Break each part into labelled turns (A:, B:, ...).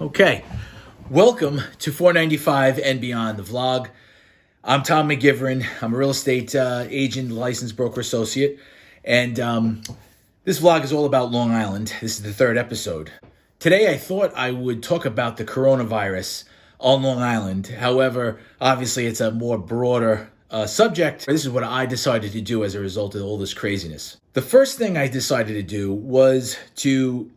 A: Okay, welcome to 495 and Beyond, the vlog. I'm Tom McGiveron. I'm a real estate agent, licensed broker associate, and this vlog is all about Long Island. This is the third episode. Today I thought I would talk about the coronavirus on Long Island. However, obviously it's a more broader subject. This is what I decided to do as a result of all this craziness. The first thing I decided to do was to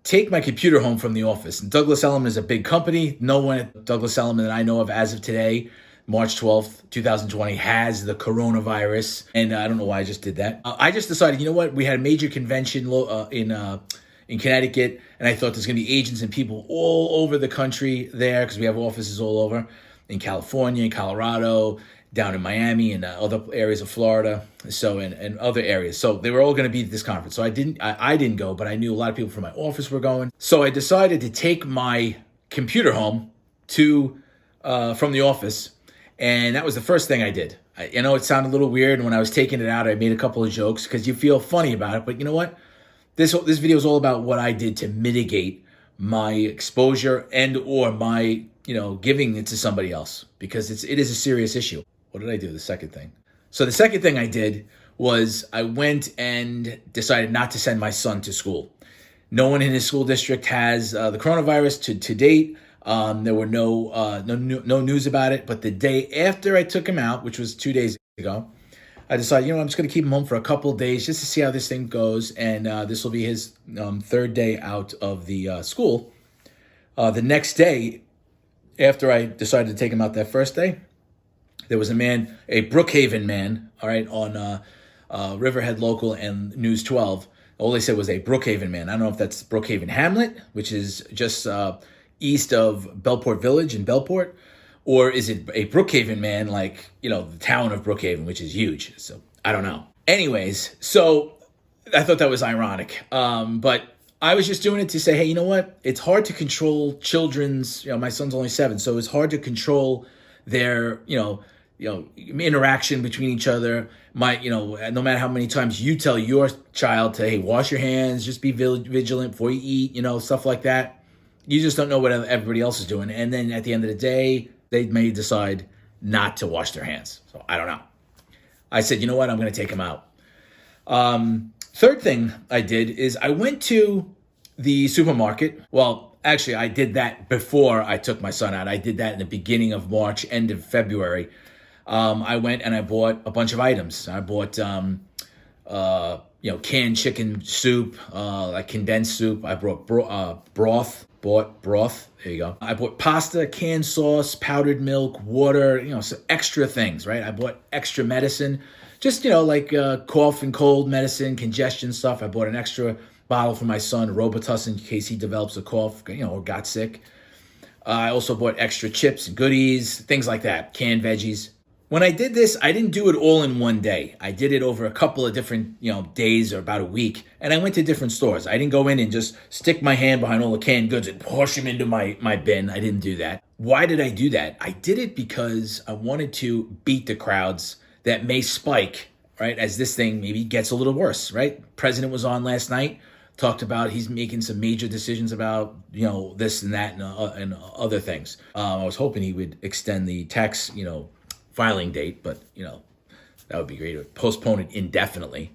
A: take my computer home from the office. And Douglas Elliman is a big company. No one at Douglas Elliman that I know of as of today, March 12th, 2020, has the coronavirus. And I don't know why I just did that. I just decided, you know what? We had a major convention in Connecticut, and I thought there's going to be agents and people all over the country there because we have offices all over in California, in Colorado, down in Miami and other areas of Florida, and other areas. So they were all going to be at this conference. So I didn't go, but I knew a lot of people from my office were going. So I decided to take my computer home from the office, and that was the first thing I did. I know it sounded a little weird, and when I was taking it out, I made a couple of jokes because you feel funny about it. But you know what? This video is all about what I did to mitigate my exposure and or my giving it to somebody else, because it is a serious issue. What did I do? The second thing. So the second thing I did was I went and decided not to send my son to school. No one in his school district has the coronavirus to date. There were no news about it. But the day after I took him out, which was 2 days ago, I decided, I'm just going to keep him home for a couple of days just to see how this thing goes. And this will be his third day out of the school. The next day, after I decided to take him out that first day, there was a Brookhaven man, all right, on Riverhead Local and News 12. All they said was a Brookhaven man. I don't know if that's Brookhaven Hamlet, which is just east of Bellport Village in Bellport, or is it a Brookhaven man like, the town of Brookhaven, which is huge. So I don't know. Anyways, so I thought that was ironic. But I was just doing it to say, hey, you know what? It's hard to control children's, my son's only 7, so it's hard to control their, interaction between each other. No matter how many times you tell your child to, hey, wash your hands, just be vigilant before you eat, stuff like that. You just don't know what everybody else is doing. And then at the end of the day, they may decide not to wash their hands. So I don't know. I said, you know what? I'm going to take them out. Third thing I did is I went to the supermarket. Well, actually, I did that before I took my son out. I did that in the beginning of March, end of February. I went and I bought a bunch of items. I bought, canned chicken soup, like condensed soup. I brought broth. There you go. I bought pasta, canned sauce, powdered milk, water, some extra things, right? I bought extra medicine, just, like cough and cold medicine, congestion stuff. I bought an extra bottle for my son, Robitussin, in case he develops a cough, or got sick. I also bought extra chips and goodies, things like that, canned veggies. When I did this, I didn't do it all in one day. I did it over a couple of different, days or about a week. And I went to different stores. I didn't go in and just stick my hand behind all the canned goods and push them into my bin. I didn't do that. Why did I do that? I did it because I wanted to beat the crowds that may spike, right, as this thing maybe gets a little worse, right? President was on last night, talked about he's making some major decisions about, this and that and other things. I was hoping he would extend the tax, filing date, but that would be great to postpone it indefinitely.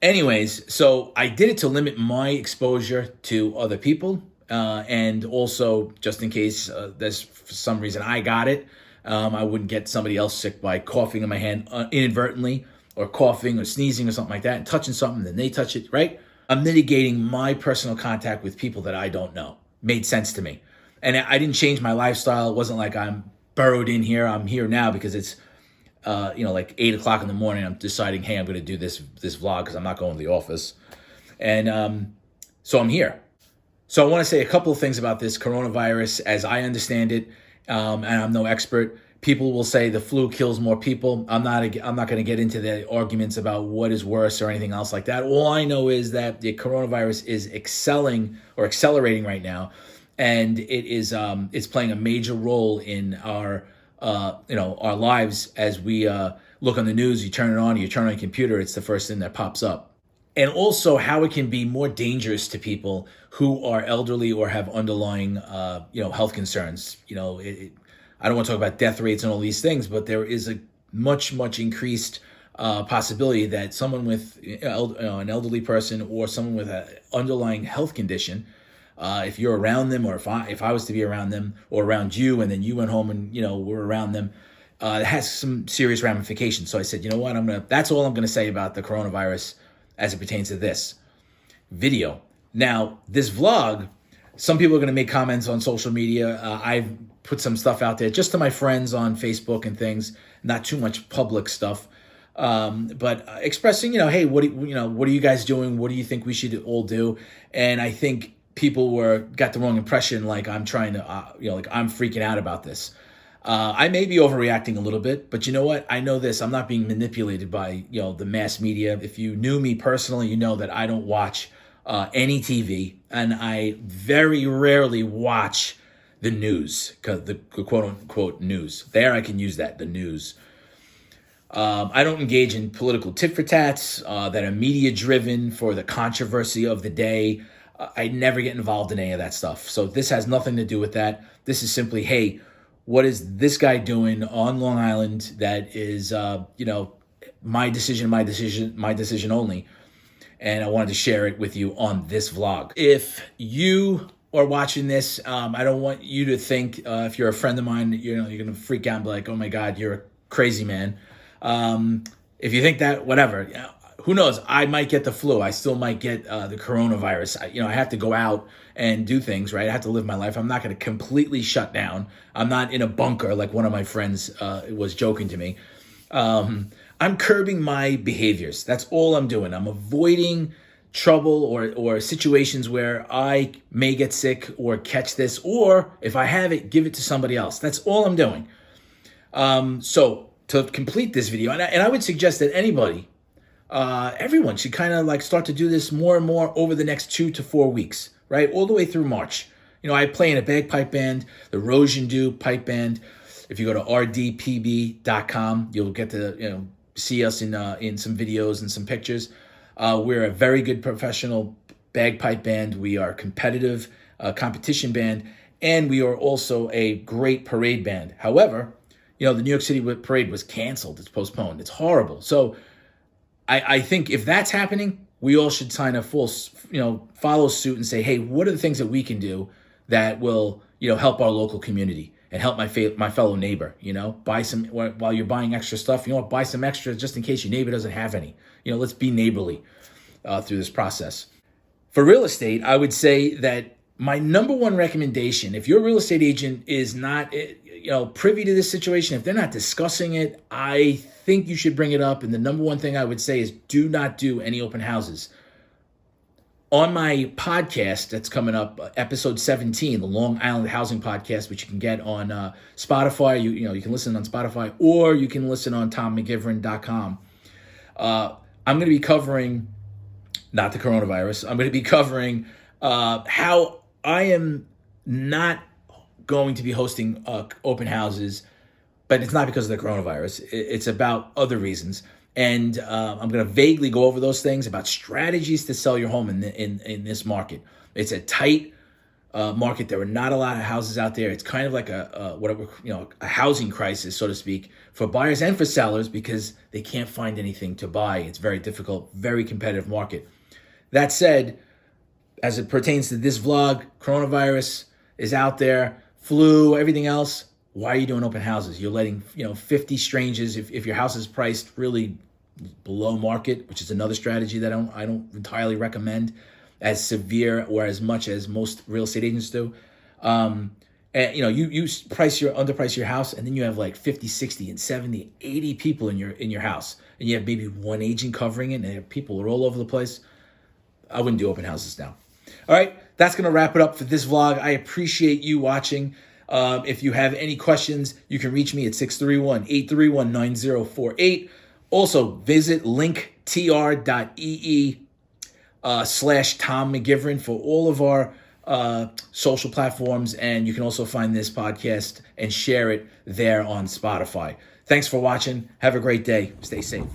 A: Anyways, so I did it to limit my exposure to other people, and also just in case there's for some reason I got it, I wouldn't get somebody else sick by coughing in my hand inadvertently, or coughing or sneezing or something like that, and touching something, then they touch it, right? I'm mitigating my personal contact with people that I don't know. Made sense to me. And I didn't change my lifestyle. It wasn't like I'm burrowed in here. I'm here now because it's, like 8 o'clock in the morning. I'm deciding, hey, I'm going to do this vlog because I'm not going to the office. And so I'm here. So I want to say a couple of things about this coronavirus as I understand it. And I'm no expert. People will say the flu kills more people. I'm not going to get into the arguments about what is worse or anything else like that. All I know is that the coronavirus is accelerating right now. And it is it's playing a major role in our lives as we look on the news. You turn it on, you turn on your computer, it's the first thing that pops up. and also how it can be more dangerous to people who are elderly or have underlying, health concerns. I don't want to talk about death rates and all these things, but there is a much increased possibility that someone with an elderly person or someone with an underlying health condition, if you're around them, or if I was to be around them or around you, and then you went home and we're around them, it has some serious ramifications. So I said, you know what, that's all I'm gonna say about the coronavirus as it pertains to this video. Now, this vlog, some people are gonna make comments on social media. I've put some stuff out there just to my friends on Facebook and things, not too much public stuff. But expressing, hey, what are you guys doing? What do you think we should all do? And I think people got the wrong impression, like I'm trying to, like I'm freaking out about this. I may be overreacting a little bit, but you know what? I know this. I'm not being manipulated by, the mass media. If you knew me personally, you know that I don't watch any TV, and I very rarely watch the news, the quote unquote news. There I can use that, the news. I don't engage in political tit for tats that are media driven for the controversy of the day. I never get involved in any of that stuff. So this has nothing to do with that. This is simply, hey, what is this guy doing on Long Island that is, my decision only. And I wanted to share it with you on this vlog. If you are watching this, I don't want you to think, if you're a friend of mine, you're going to freak out and be like, oh my God, you're a crazy man. If you think that, whatever, who knows? I might get the flu. I still might get the coronavirus. I have to go out and do things, right? I have to live my life. I'm not going to completely shut down. I'm not in a bunker like one of my friends was joking to me. I'm curbing my behaviors. That's all I'm doing. I'm avoiding trouble or situations where I may get sick or catch this, or if I have it, give it to somebody else. That's all I'm doing. So to complete this video, and I would suggest that everyone should kind of like start to do this more and more over the next 2 to 4 weeks, right? All the way through March. I play in a bagpipe band, the Rojandu pipe band. If you go to rdpb.com, you'll get to see us in some videos and some pictures. We're a very good professional bagpipe band. We are competitive competition band, and we are also a great parade band. However, the New York City parade was canceled. It's postponed. It's horrible. So I think if that's happening, we all should kind of follow suit and say, hey, what are the things that we can do that will, help our local community and help my fellow neighbor, buy some, while you're buying extra stuff, buy some extra just in case your neighbor doesn't have any. Let's be neighborly through this process. For real estate, I would say that my number one recommendation, if your real estate agent is not, privy to this situation, if they're not discussing it, I think you should bring it up. And the number one thing I would say is do not do any open houses. On my podcast that's coming up, episode 17, the Long Island Housing Podcast, which you can get on Spotify. You can listen on Spotify, or you can listen on tommcgiveron.com. I'm going to be covering, not the coronavirus, I'm going to be covering how I am not going to be hosting open houses, but it's not because of the coronavirus. It's about other reasons. And I'm going to vaguely go over those things about strategies to sell your home in this market. It's a tight market. There are not a lot of houses out there. It's kind of like a housing crisis, so to speak, for buyers and for sellers, because they can't find anything to buy. It's very difficult, very competitive market. That said, as it pertains to this vlog, coronavirus is out there, flu, everything else. Why are you doing open houses? You're letting 50 strangers, if your house is priced really below market, which is another strategy that I don't entirely recommend as severe or as much as most real estate agents do. And you underprice your house, and then you have like 50, 60, and 70, 80 people in your house, and you have maybe one agent covering it, and people are all over the place. I wouldn't do open houses now. All right, that's going to wrap it up for this vlog. I appreciate you watching. If you have any questions, you can reach me at 631-831-9048. Also, visit linktr.ee/Tom McGiveron for all of our social platforms. And you can also find this podcast and share it there on Spotify. Thanks for watching. Have a great day. Stay safe.